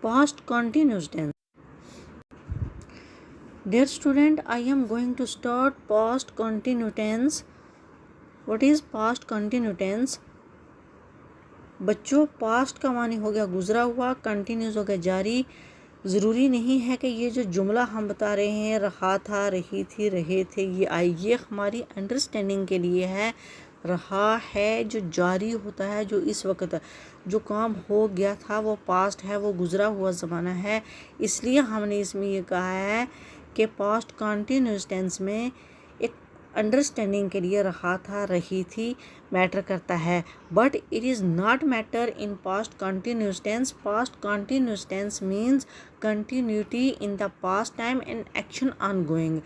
Past continuous tense. Dear student, I am going to start past continuous tense. What is past continuous tense? बच्चों, past का मानी हो गया गुजरा हुआ, कंटिन्यूस हो गया जारी। ज़रूरी नहीं है कि ये जो जुमला हम बता रहे हैं, रहा था, रही थी, रहे थे, ये हमारी अंडरस्टैंडिंग के लिए है। रहा है जो जारी होता है, जो इस वक्त जो काम हो गया था वो पास्ट है, वो गुजरा हुआ ज़माना है। इसलिए हमने इसमें ये कहा है कि पास्ट कंटिन्यूस टेंस में एक अंडरस्टैंडिंग के लिए रहा था, रही थी मैटर करता है। But it is not matter in past continuous tense. Past continuous tense means continuity in the past time and action ongoing.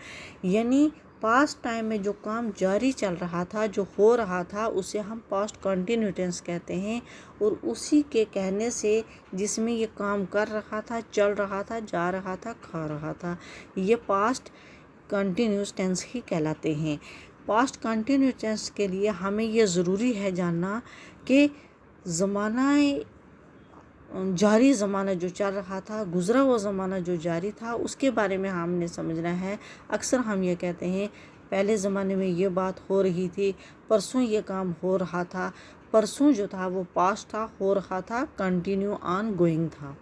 यानी पास्ट टाइम में जो काम जारी चल रहा था, जो हो रहा था, उसे हम पास्ट कंटिन्यूस टेंस कहते हैं। और उसी के कहने से जिसमें ये काम कर रहा था, चल रहा था, जा रहा था, खा रहा था, ये पास्ट कंटिन्यूस टेंस ही कहलाते हैं। पास्ट कंटिन्यूस टेंस के लिए हमें ये ज़रूरी है जानना कि ज़माना जारी ज़माना जो चल रहा था, गुज़रा हुआ ज़माना जो जारी था, उसके बारे में हमने समझना है। अक्सर हम ये कहते हैं पहले ज़माने में ये बात हो रही थी, परसों ये काम हो रहा था। परसों जो था वो पास्ट था, हो रहा था, कंटिन्यू ऑन गोइंग था।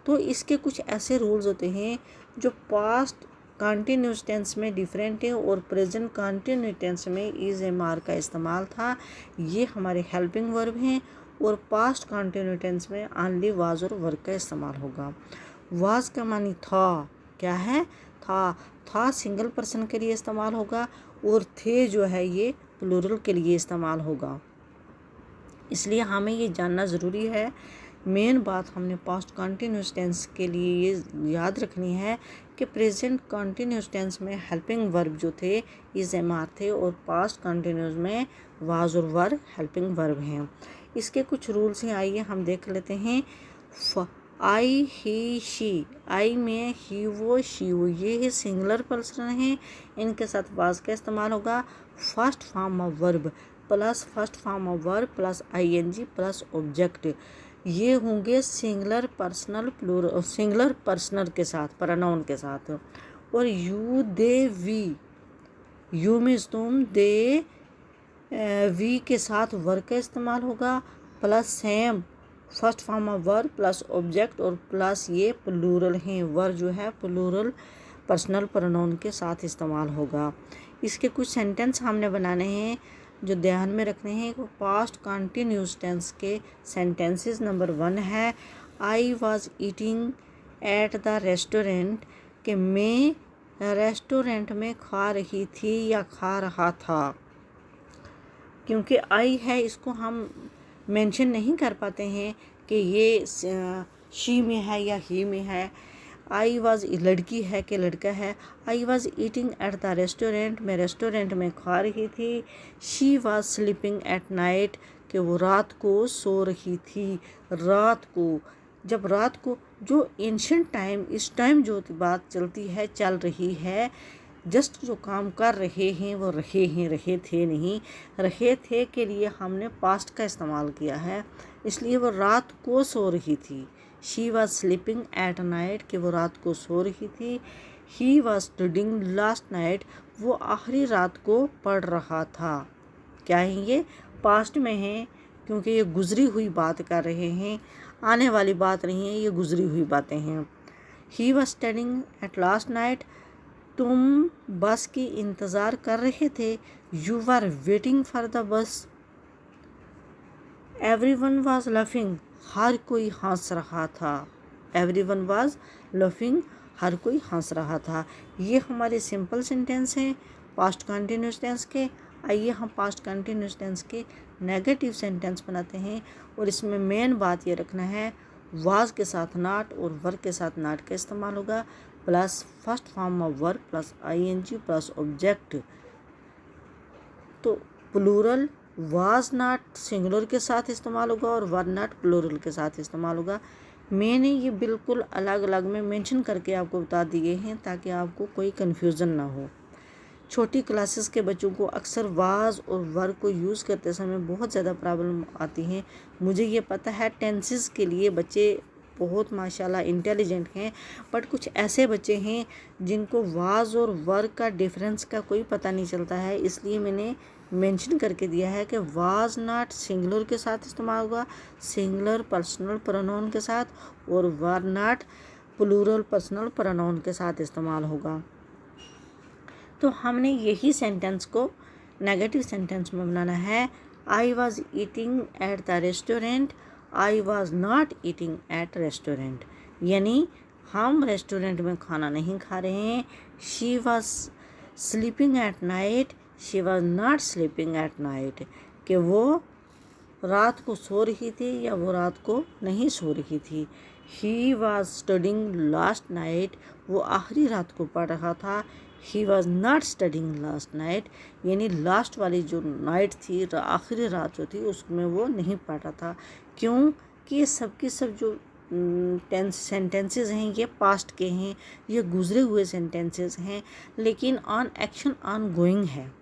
तो इसके कुछ ऐसे रूल्स होते हैं जो पास्ट कंटिन्यूस टेंस में डिफरेंट है और प्रेजेंट कंटिन्यूस टेंस में इज एम आर का इस्तेमाल था। ये हमारे हेल्पिंग वर्ब हैं। और पास्ट कंटिन्यूस टेंस में ओनली वाज और वर्क का इस्तेमाल होगा। वाज का मानी था, क्या है, था सिंगल पर्सन के लिए इस्तेमाल होगा और थे जो है ये प्लूरल के लिए इस्तेमाल होगा। इसलिए हमें ये जानना ज़रूरी है। मेन बात हमने पास्ट कंटिन्यूस टेंस के लिए ये याद रखनी है कि प्रेजेंट कंटिन्यूस टेंस में हेल्पिंग वर्ब जो थे इज एम आर थे और पास्ट कंटिन्यूस में वाज और वर हेल्पिंग वर्ब हैं। इसके कुछ रूल्स हैं, आइए हम देख लेते हैं। आई, ही, शी। आई में ही, वो, शी, वो, ये है सिंगुलर पर्सन हैं। इनके साथ वाज का इस्तेमाल होगा। First form of verb plus first form of verb plus I N G plus object, ये होंगे singular personal plural, singular personal के साथ, प्रोनाउन के साथ। और you, they, we. You means तुम, दे, वी के साथ वर्ब का इस्तेमाल होगा plus same first form of verb plus object और प्लस ये प्लूरल हैं। वर्ब जो है प्लूरल पर्सनल प्रोनाउन के साथ इस्तेमाल होगा। इसके कुछ सेंटेंस हमने बनाने हैं जो ध्यान में रखने हैं। पास्ट कंटिन्यूस टेंस के सेंटेंसेस नंबर 1 है आई was eating at the restaurant, कि मैं रेस्टोरेंट में खा रही थी या खा रहा था। क्योंकि आई है इसको हम मेंशन नहीं कर पाते हैं कि ये शी में है या ही में है। आई वॉज लड़की है कि लड़का है। आई was eating at the restaurant, मैं रेस्टोरेंट में खा रही थी। She was sleeping at night, कि वो रात को सो रही थी। रात को, जब रात को, जो एंशिएंट टाइम, इस टाइम जो बात चलती है, चल रही है, जस्ट जो काम कर रहे हैं वो रहे हैं, रहे थे नहीं। रहे थे के लिए हमने पास्ट का इस्तेमाल किया है, इसलिए वो रात को सो रही थी। She was sleeping at night, कि वो रात को सो रही थी। ही वॉज स्टडिंग लास्ट नाइट, वो आखिरी रात को पढ़ रहा था। क्या है ये, पास्ट में है क्योंकि ये गुजरी हुई बात कर रहे हैं, आने वाली बात नहीं है, ये गुजरी हुई बातें हैं। He was studying at last night, तुम बस की इंतज़ार कर रहे थे। You are waiting for the bus. Everyone was laughing, हर कोई हंस रहा था। एवरीवन वाज लाफिंग, हर कोई हंस रहा था। ये हमारे सिंपल सेंटेंस हैं पास्ट कंटिन्यूस टेंस के। आइए हम पास्ट कंटिन्यूस टेंस के नेगेटिव सेंटेंस बनाते हैं। और इसमें मेन बात ये रखना है, वाज के साथ नॉट और वर्ब के साथ नॉट का इस्तेमाल होगा plus first form of verb plus I N G plus object. तो प्लूरल वाज नॉट सिंगुलर के साथ इस्तेमाल होगा और वर नॉट प्लूरल के साथ इस्तेमाल होगा। मैंने ये बिल्कुल अलग अलग में मेंशन करके आपको बता दिए हैं ताकि आपको कोई कन्फ्यूज़न ना हो। छोटी क्लासेस के बच्चों को अक्सर वाज और वर को यूज़ करते समय बहुत ज़्यादा प्रॉब्लम आती हैं। मुझे ये पता है टेंसेस के लिए बच्चे बहुत माशाल्लाह इंटेलिजेंट हैं, बट कुछ ऐसे बच्चे हैं जिनको वाज और वर का डिफरेंस का कोई पता नहीं चलता है। इसलिए मैंने मेंशन करके दिया है कि वाज नॉट सिंगुलर के साथ इस्तेमाल होगा, सिंगुलर पर्सनल प्रोनाउन के साथ, और were not plural personal pronoun के साथ इस्तेमाल होगा। तो हमने यही सेंटेंस को नेगेटिव सेंटेंस में बनाना है। आई was eating at the restaurant, I was not eating at restaurant, यानी हम रेस्टोरेंट में खाना नहीं खा रहे हैं। She was sleeping at night, she was not sleeping at night, कि वो रात को सो रही थी या वो रात को नहीं सो रही थी। ही वॉज स्टडिंग लास्ट नाइट, वो आखिरी रात को पढ़ रहा था। He was not studying last night, यानी लास्ट वाली जो नाइट थी, आखिरी रात जो थी, उसमें वो नहीं पढ़ रहा था। क्यों कि ये सब की सब जो टेंस सेंटेंसेस हैं ये पास्ट के हैं, ये गुजरे हुए सेंटेंसेस हैं, लेकिन ऑन एक्शन ऑन गोइंग है।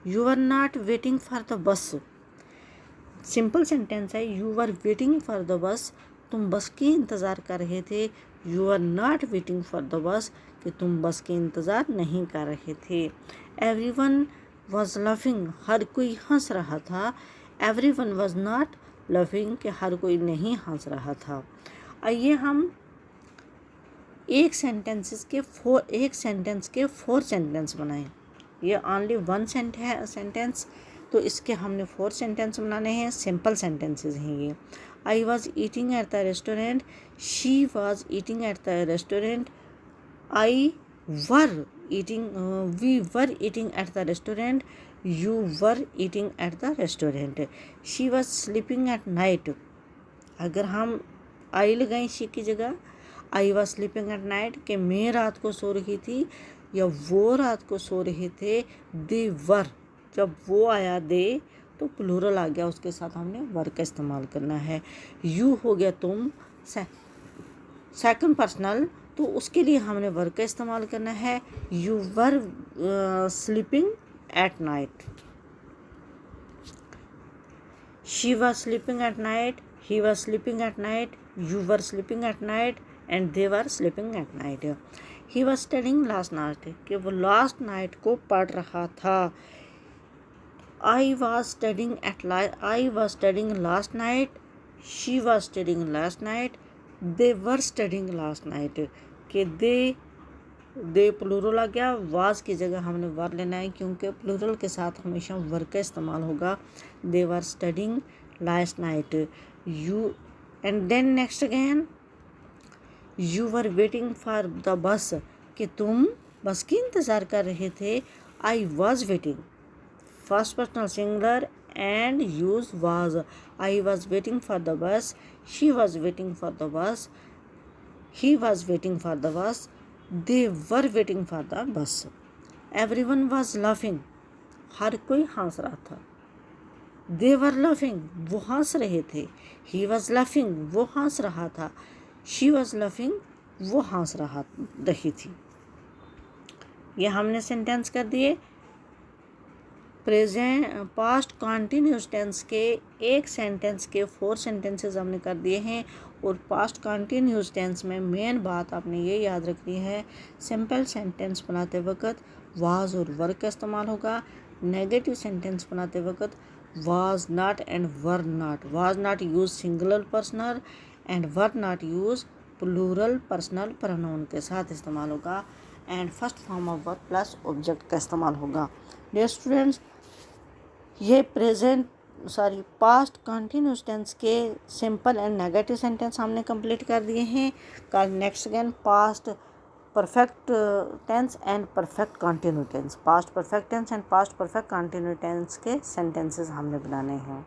You are not waiting for the bus, simple sentence है। You are waiting for the bus, तुम बस की इंतज़ार कर रहे थे। You are not waiting for the bus, कि तुम बस के इंतज़ार नहीं कर रहे थे। एवरीवन वॉज लफिंग, हर कोई हंस रहा था। एवरीवन वॉज नॉट लफिंग, कि हर कोई नहीं हंस रहा था। आइए हम एक सेंटेंस के फोर सेंटेंस बनाएं। ये ओनली वन सेंटेंस, तो इसके हमने 4 सेंटेंस बनाने हैं। सिंपल सेंटेंसेस हैं ये। I was eating at the restaurant, she was eating at the restaurant, I were eating, we were eating at the restaurant, you were eating at the restaurant. She was sleeping at night, अगर हम I लगाएं she की जगह, I was sleeping at night, कि मैं रात को सो रही थी या वो रात को सो रहे थे। दे वर, जब वो आया दे तो प्लूरल आ गया, उसके साथ हमने वर का इस्तेमाल करना है। यू हो गया तुम, सेकंड पर्सनल, तो उसके लिए हमने वर का इस्तेमाल करना है। You were sleeping at night, she was sleeping at night, he was sleeping at night, you were sleeping at night, and they were sleeping at night. He was studying last night, कि वो last night को पढ़ रहा था। I was studying last night, she was studying last night, they were studying last night, कि they plural आ गया, was की जगह हमने वर लेना है, क्योंकि प्लूरल के साथ हमेशा वर का इस्तेमाल होगा। They were studying last night, you, and then next again you were waiting for the bus, कि तुम बस की इंतज़ार कर रहे थे। I was waiting, first personal singular and use was. I was waiting for the bus, she was waiting for the bus, he was waiting for the bus, they were waiting for the bus. Everyone was laughing, हर कोई हंस रहा था। They were laughing, वो हंस रहे थे। He was laughing, वो हंस रहा था। She was laughing, वो हंस रही थी। ये हमने सेंटेंस कर दिए। प्रेजेंट पास्ट कॉन्टीन्यूस टेंस के एक सेंटेंस के 4 सेंटेंसेस हमने कर दिए हैं। और पास्ट कॉन्टीन्यूस टेंस में मेन बात आपने ये याद रखनी है, सिंपल सेंटेंस बनाते वक्त वाज और वर का इस्तेमाल होगा। नेगेटिव सेंटेंस बनाते वक्त was not and were not, was not use singular personal and were not use plural personal pronoun के साथ इस्तेमाल होगा। And first form of verb plus object का इस्तेमाल होगा। डियर स्टूडेंट्स, ये पास्ट कंटिन्यूस टेंस के सिंपल एंड नेगेटिव सेंटेंस हमने कंप्लीट कर दिए हैं। कल next again past perfect tense and perfect continue tense, past perfect tense and past perfect continue tense के सेंटेंसेस हमने बनाने हैं।